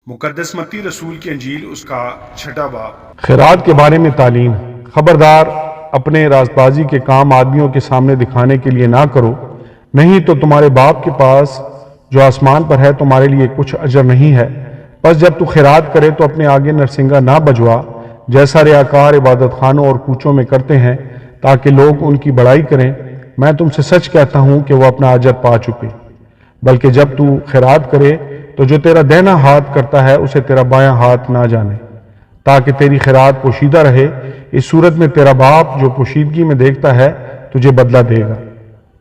مقدس متی رسول کی انجیل اس کا 6واں باب۔ خیرات کے بارے میں تعلیم۔ خبردار، اپنے راست بازی کے کام آدمیوں کے سامنے دکھانے کے لیے نہ کرو، نہیں تو تمہارے باپ کے پاس جو آسمان پر ہے تمہارے لیے کچھ اجر نہیں ہے۔ بس جب تو خیرات کرے تو اپنے آگے نرسنگا نہ بجوا، جیسا ریاکار عبادت خانوں اور کوچوں میں کرتے ہیں تاکہ لوگ ان کی بڑائی کریں۔ میں تم سے سچ کہتا ہوں کہ وہ اپنا اجر پا چکے۔ بلکہ جب تو خیرات کرے تو جو تیرا دہنا ہاتھ کرتا ہے اسے تیرا بایاں ہاتھ نہ جانے، تاکہ تیری خیرات پوشیدہ رہے۔ اس صورت میں تیرا باپ جو پوشیدگی میں دیکھتا ہے تجھے بدلہ دے گا۔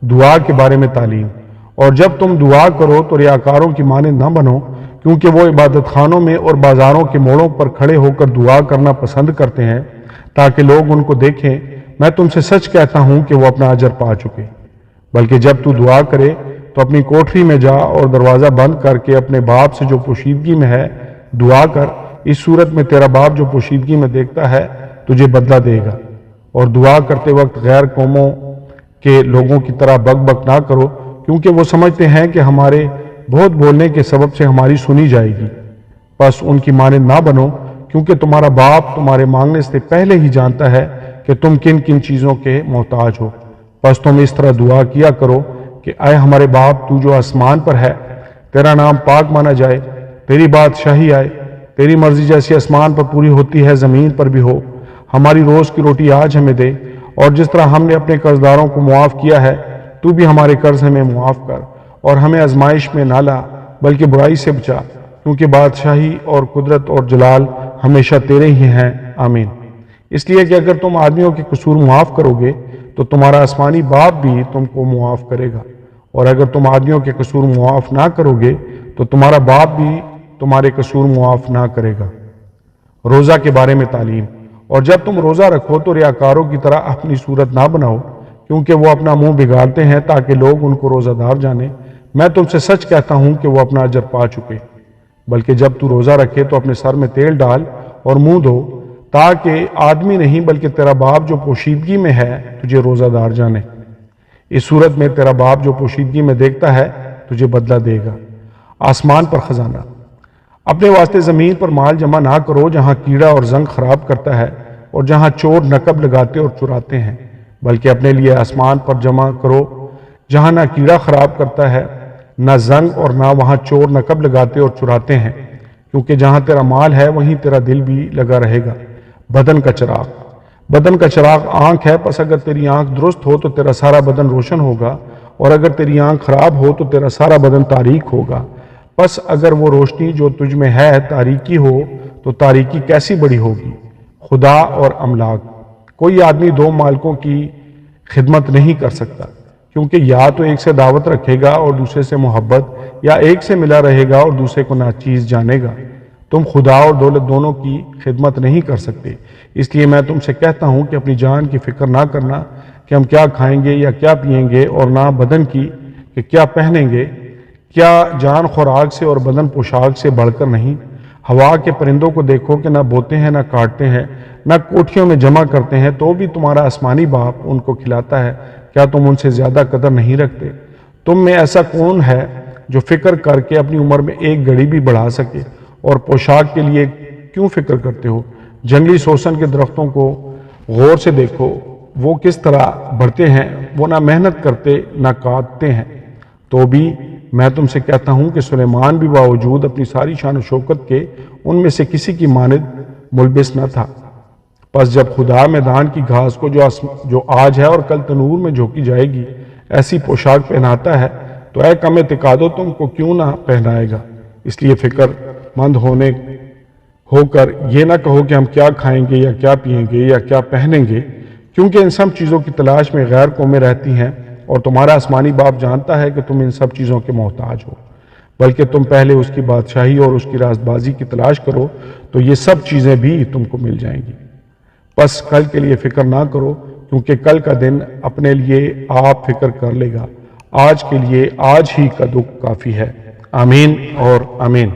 دعا کے بارے میں تعلیم۔ اور جب تم دعا کرو تو ریاکاروں کی مانند نہ بنو، کیونکہ وہ عبادت خانوں میں اور بازاروں کے موڑوں پر کھڑے ہو کر دعا کرنا پسند کرتے ہیں تاکہ لوگ ان کو دیکھیں۔ میں تم سے سچ کہتا ہوں کہ وہ اپنا اجر پا چکے۔ بلکہ جب تو دعا کرے تو اپنی کوٹری میں جا اور دروازہ بند کر کے اپنے باپ سے جو پوشیدگی میں ہے دعا کر۔ اس صورت میں تیرا باپ جو پوشیدگی میں دیکھتا ہے تجھے بدلہ دے گا۔ اور دعا کرتے وقت غیر قوموں کے لوگوں کی طرح بک بک نہ کرو، کیونکہ وہ سمجھتے ہیں کہ ہمارے بہت بولنے کے سبب سے ہماری سنی جائے گی۔ بس ان کی مانند نہ بنو، کیونکہ تمہارا باپ تمہارے مانگنے سے پہلے ہی جانتا ہے کہ تم کن کن چیزوں کے محتاج ہو۔ بس تم اس طرح دعا کیا کرو کہ اے ہمارے باپ تو جو آسمان پر ہے، تیرا نام پاک مانا جائے، تیری بادشاہی آئے، تیری مرضی جیسی آسمان پر پوری ہوتی ہے زمین پر بھی ہو۔ ہماری روز کی روٹی آج ہمیں دے، اور جس طرح ہم نے اپنے قرضداروں کو معاف کیا ہے تو بھی ہمارے قرض ہمیں معاف کر، اور ہمیں آزمائش میں نہ لا بلکہ برائی سے بچا، کیونکہ بادشاہی اور قدرت اور جلال ہمیشہ تیرے ہی ہیں، آمین۔ اس لیے کہ اگر تم آدمیوں کے قصور معاف کرو گے تو تمہارا آسمانی باپ بھی تم کو معاف کرے گا، اور اگر تم آدمیوں کے قصور معاف نہ کرو گے تو تمہارا باپ بھی تمہارے قصور معاف نہ کرے گا۔ روزہ کے بارے میں تعلیم۔ اور جب تم روزہ رکھو تو ریاکاروں کی طرح اپنی صورت نہ بناؤ، کیونکہ وہ اپنا منہ بگاڑتے ہیں تاکہ لوگ ان کو روزہ دار جانیں۔ میں تم سے سچ کہتا ہوں کہ وہ اپنا اجر پا چکے۔ بلکہ جب تو روزہ رکھے تو اپنے سر میں تیل ڈال اور منہ دھو، تاکہ آدمی نہیں بلکہ تیرا باپ جو پوشیدگی میں ہے تجھے روزہ دار جانے۔ اس صورت میں تیرا باپ جو پوشیدگی میں دیکھتا ہے تجھے بدلہ دے گا۔ آسمان پر خزانہ۔ اپنے واسطے زمین پر مال جمع نہ کرو جہاں کیڑا اور زنگ خراب کرتا ہے اور جہاں چور نقب لگاتے اور چراتے ہیں، بلکہ اپنے لیے آسمان پر جمع کرو جہاں نہ کیڑا خراب کرتا ہے نہ زنگ، اور نہ وہاں چور نقب لگاتے اور چراتے ہیں، کیونکہ جہاں تیرا مال ہے وہیں تیرا دل بھی لگا رہے گا۔ بدن کا چراغ۔ بدن کا چراغ آنکھ ہے، پس اگر تیری آنکھ درست ہو تو تیرا سارا بدن روشن ہوگا، اور اگر تیری آنکھ خراب ہو تو تیرا سارا بدن تاریک ہوگا۔ پس اگر وہ روشنی جو تجھ میں ہے تاریکی ہو تو تاریکی کیسی بڑی ہوگی۔ خدا اور املاک۔ کوئی آدمی دو مالکوں کی خدمت نہیں کر سکتا، کیونکہ یا تو ایک سے دعوت رکھے گا اور دوسرے سے محبت، یا ایک سے ملا رہے گا اور دوسرے کو ناچیز جانے گا۔ تم خدا اور دولت دونوں کی خدمت نہیں کر سکتے۔ اس لیے میں تم سے کہتا ہوں کہ اپنی جان کی فکر نہ کرنا کہ ہم کیا کھائیں گے یا کیا پئیں گے، اور نہ بدن کی کہ کیا پہنیں گے۔ کیا جان خوراک سے اور بدن پوشاک سے بڑھ کر نہیں؟ ہوا کے پرندوں کو دیکھو کہ نہ بوتے ہیں نہ کاٹتے ہیں نہ کوٹھیوں میں جمع کرتے ہیں، تو بھی تمہارا آسمانی باپ ان کو کھلاتا ہے۔ کیا تم ان سے زیادہ قدر نہیں رکھتے؟ تم میں ایسا کون ہے جو فکر کر کے اپنی عمر میں ایک گھڑی بھی بڑھا سکے؟ اور پوشاک کے لیے کیوں فکر کرتے ہو؟ جنگلی سوسن کے درختوں کو غور سے دیکھو، وہ کس طرح بڑھتے ہیں، وہ نہ محنت کرتے نہ کاٹتے ہیں۔ تو بھی میں تم سے کہتا ہوں کہ سلیمان بھی باوجود اپنی ساری شان و شوکت کے ان میں سے کسی کی مانند ملبس نہ تھا۔ پس جب خدا میدان کی گھاس کو جو آج ہے اور کل تنور میں جھونکی جائے گی ایسی پوشاک پہناتا ہے، تو اے کم اعتقادو تم کو کیوں نہ پہنائے گا؟ اس لیے فکر مند ہو کر یہ نہ کہو کہ ہم کیا کھائیں گے یا کیا پئیں گے یا کیا پہنیں گے، کیونکہ ان سب چیزوں کی تلاش میں غیر قومیں رہتی ہیں، اور تمہارا آسمانی باپ جانتا ہے کہ تم ان سب چیزوں کے محتاج ہو۔ بلکہ تم پہلے اس کی بادشاہی اور اس کی راست بازی کی تلاش کرو تو یہ سب چیزیں بھی تم کو مل جائیں گی۔ بس کل کے لیے فکر نہ کرو، کیونکہ کل کا دن اپنے لیے آپ فکر کر لے گا۔ آج کے لیے آج ہی کا دکھ کافی ہے۔ آمین اور آمین۔